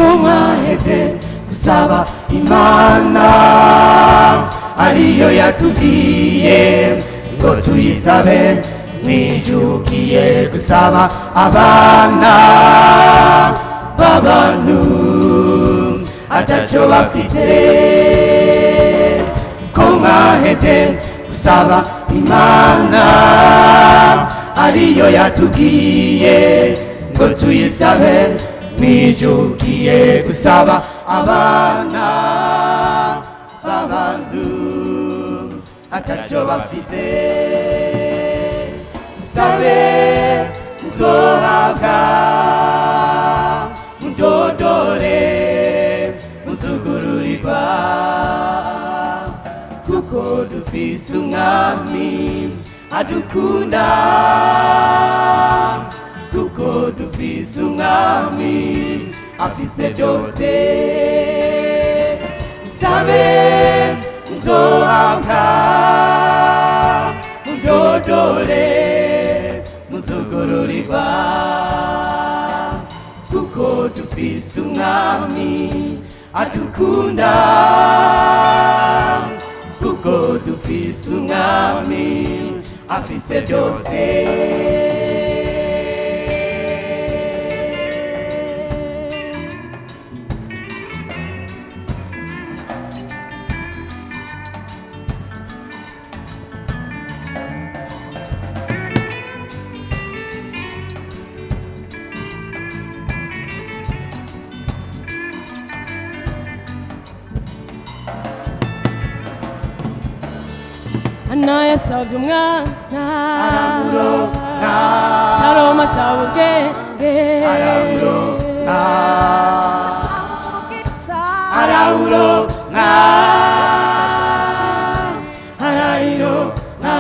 mwaheze gusaba Imana ariyo yatubwiye ngo tuyisabe mwijukiye gusaba abana b'abantu ataco bafise ko mwaheze gusaba Imana ariyo yatubwiye ngo tuyisabe mwijukiye gusaba abana b'abantu ataco bafise musabe muzohabwa mudodore muzugururirwa kuko dufise umwami adukunda kuko dufise umwami afise byose musabe muzohabwa mudodore muzugururirwa kuko dufise umwami adukunda kuko dufise umwami afise byose Anaya savye umwana aramuronka Saloma asaba ubwenge aramuronka aramuronka arayironka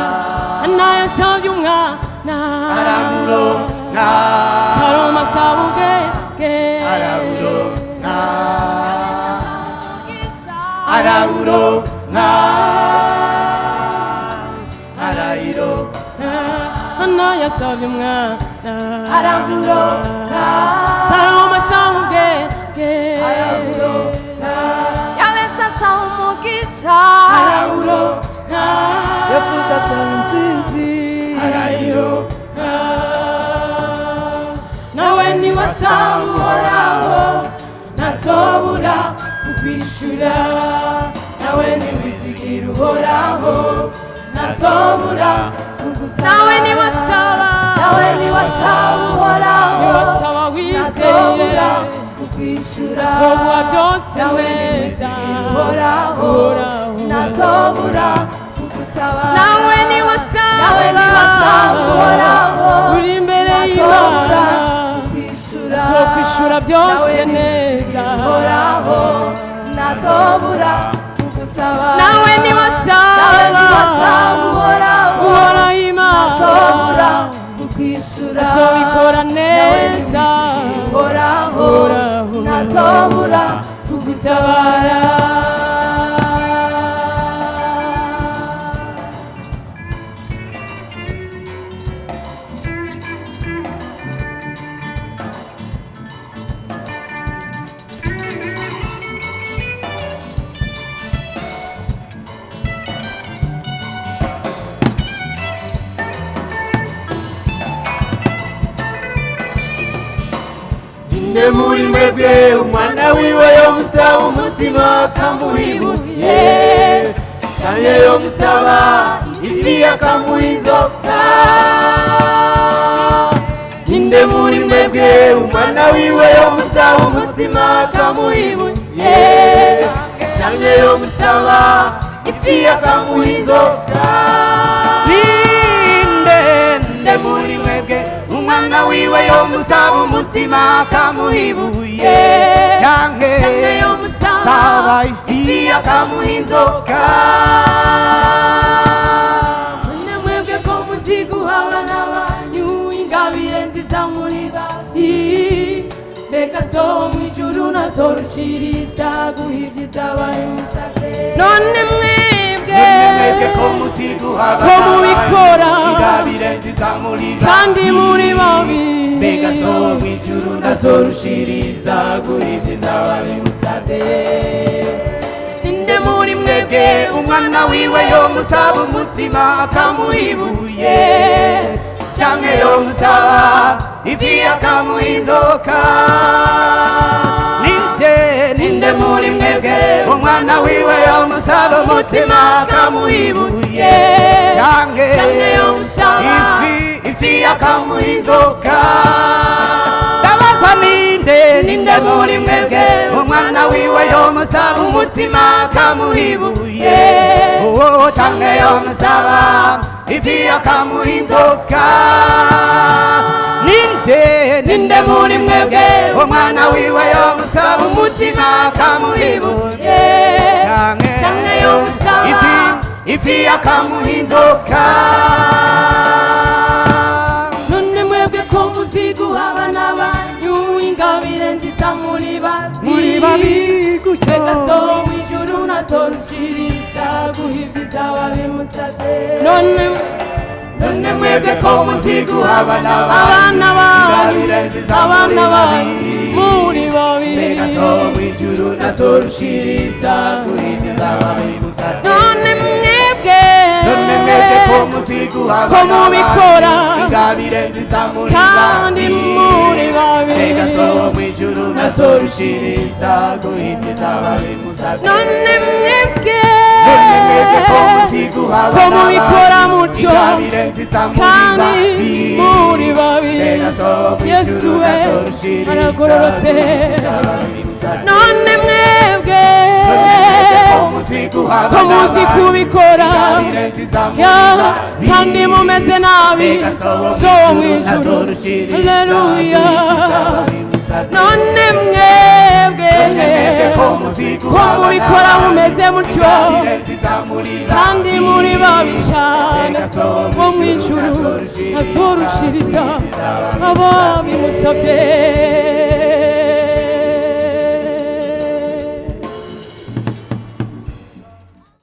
Anaya savye umwana aramuronka Saloma asaba ubwenge aramuronka aramuronka Anaya savye umwana aramuronka Saloma asaba ubwenge aramuronka yabese asaba umugisha aramuronka yavuga asaba intsinzi arayironka nawe niwasaba uhoraho ntazobura kukwishura nawe niwizigira uhoraho ntazobura nawe niwasaba uhoraho niwasaba wizeye kukwishura azoguha byose nawe neza uhoraho ntazobura kugutabara nawe niwasaba uhoraho uri imbere y'Imana azokwishura byose neza uhoraho ntazobura kugutabara nawe niwasaba uhoraho Imana azobikora neza uhoraho ntazobura kugutabara Nde muri mwebwe umwana wiwe yomusaba umutima akamuhibuye canke yomusaba ifi akamuha inzoka Nde muri mwebwe umwana wiwe yomusaba umutima akamuhibuye canke yomusaba ifi akamuha inzoka Nde muri mwebwe umwana wiwe yomusaba umutima akamuhibuye canke yomusaba ifi akamuha inzoka mwebwe ko muzi guhaba n'abanyu ingabire nziza muri bahi mbega zo mw'ijuru nazorushiriza guhivyiza abari musavye none mwebwe mwebwe ko muziguha ko mubikora ingabire nziza muri kandi muri babi mbega so mw'ijuru ndazorushiriza guhimbiza ababimusavye ninde muri mwebwe umwana wiwe yomusaba umutima akamuha ibuye canke yomusaba ifi akamuha inzoka ninde muri mwebwe umwana wiwe yomusaba umutima akamuha ibuye canke yomusaba ifi akamuha inzoka ndabaza ninde muri mwebwe umwana wiwe yomusaba umutima akamuha ibuye canke yomusaba ifi akamuha inzoka ninde muri mwebwe umwana wiwe yomusaba umutima akamuha ibuye canke yomusaba ifi akamuha inzoka none mwebwe ko muziguha abana banyu ingabire nziza muri babi mbega so mw'ijuru nazorushiriza guhimbiza ababimusavye none mwebwe ko muziguha abana banyu muri babi mbega so mw'ijuru nazorushiriza guhimbiza ababimusavye none mwebwe ko muziguha ko mubikora ingabire nziza muri kandi muri babi mbega so mw'ijuru nazorushiriza guhimbiza ababimusavye none mwebwe ko muziguha ko mubikora mutyo kandi muri babi Yesu we aragororotse none mwebwe ko muzi kubikora kandi mumeze nabi so mw'ijuru haleluya none mwebwe ko mubikora mumeze mutyo kandi muri babi cyane bo mw'ijuru azorushiriza ababimusavye